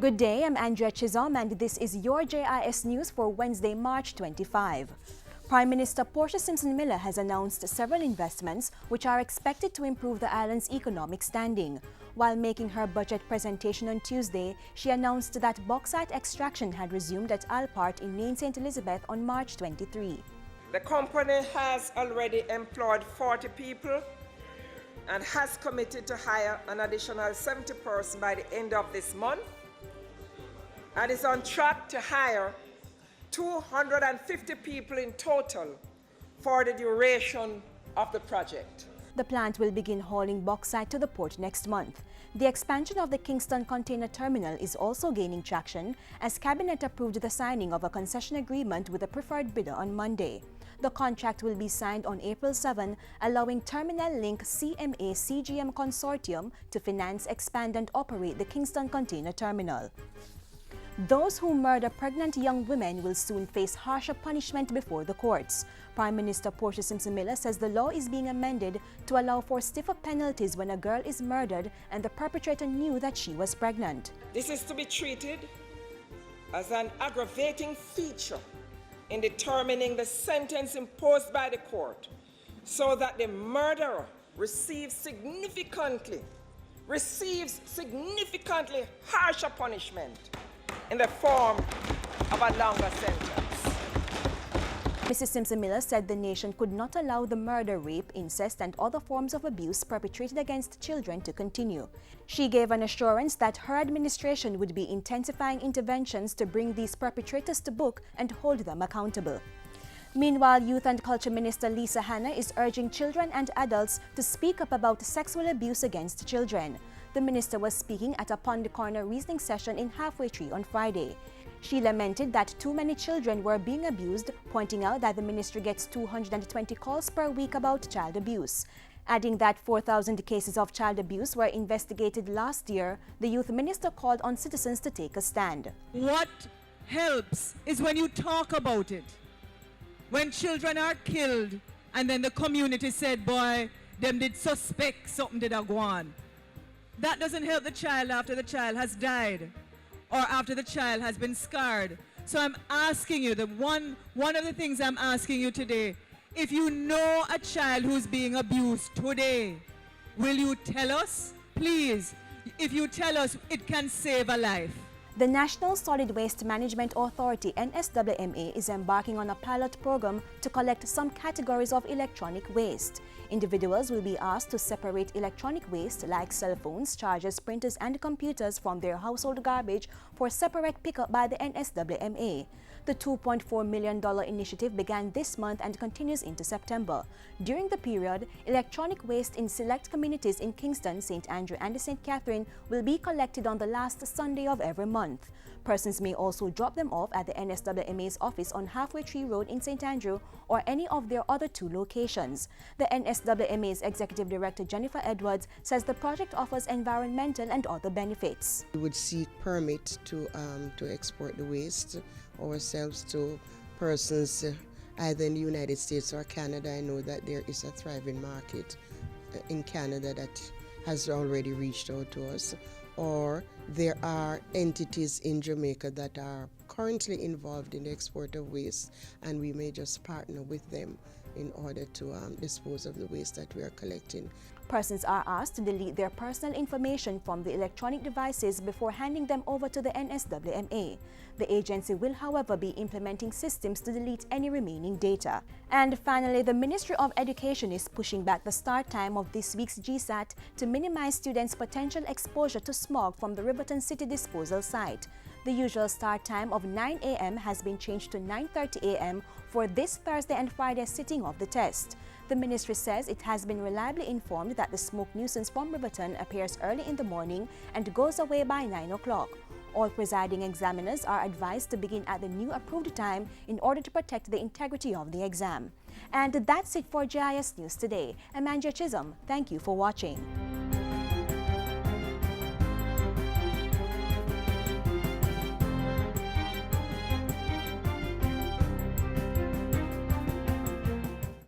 Good day, I'm Andrea Chisholm and this is your JIS News for Wednesday, March 25. Prime Minister Portia Simpson Miller has announced several investments which are expected to improve the island's economic standing. While making her budget presentation on Tuesday, she announced that bauxite extraction had resumed at Alpart in Nain St. Elizabeth on March 23. The company has already employed 40 people and has committed to hire an additional 70 persons by the end of this month, and is on track to hire 250 people in total for the duration of the project. The plant will begin hauling bauxite to the port next month. The expansion of the Kingston Container Terminal is also gaining traction as Cabinet approved the signing of a concession agreement with a preferred bidder on Monday. The contract will be signed on April 7, allowing Terminal Link CMA CGM Consortium to finance, expand and operate the Kingston Container Terminal. Those who murder pregnant young women will soon face harsher punishment before the courts. Prime Minister Portia Simpson Miller says the law is being amended to allow for stiffer penalties when a girl is murdered and the perpetrator knew that she was pregnant. This is to be treated as an aggravating feature in determining the sentence imposed by the court, so that the murderer receives significantly harsher punishment in the form of a longer sentence. Mrs. Simpson Miller said the nation could not allow the murder, rape, incest and other forms of abuse perpetrated against children to continue. She gave an assurance that her administration would be intensifying interventions to bring these perpetrators to book and hold them accountable. Meanwhile, Youth and Culture Minister Lisa Hanna is urging children and adults to speak up about sexual abuse against children. The minister was speaking at a Pond Corner reasoning session in Halfway Tree on Friday. She lamented that too many children were being abused, pointing out that the ministry gets 220 calls per week about child abuse. Adding that 4,000 cases of child abuse were investigated last year, the youth minister called on citizens to take a stand. What helps is when you talk about it. When children are killed and then the community said, boy, them did suspect something did go on. That doesn't help the child after the child has died or after the child has been scarred. So I'm asking you, one of the things I'm asking you today, if you know a child who's being abused today, will you tell us? Please, if you tell us, it can save a life. The National Solid Waste Management Authority NSWMA is embarking on a pilot program to collect some categories of electronic waste. Individuals will be asked to separate electronic waste like cell phones, chargers, printers and computers from their household garbage for separate pickup by the NSWMA. The $2.4 million initiative began this month and continues into September. During the period, electronic waste in select communities in Kingston, St. Andrew and St. Catherine will be collected on the last Sunday of every month. Persons may also drop them off at the NSWMA's office on Halfway Tree Road in St. Andrew or any of their other two locations. The NSWMA's Executive Director Jennifer Edwards says the project offers environmental and other benefits. We would seek permit to export the waste ourselves to persons either in the United States or Canada. I know that there is a thriving market in Canada that has already reached out to us, or there are entities in Jamaica that are currently involved in the export of waste, and we may just partner with them in order to dispose of the waste that we are collecting. Persons are asked to delete their personal information from the electronic devices before handing them over to the NSWMA. The agency will, however, be implementing systems to delete any remaining data. And finally, the Ministry of Education is pushing back the start time of this week's GSAT to minimize students' potential exposure to smog from the Riverton City disposal site. The usual start time of 9 a.m. has been changed to 9:30 a.m. for this Thursday and Friday sitting of the test. The ministry says it has been reliably informed that the smoke nuisance from Riverton appears early in the morning and goes away by 9 o'clock. All presiding examiners are advised to begin at the new approved time in order to protect the integrity of the exam. And that's it for JIS News today. I'm Andrea Chisholm. Thank you for watching.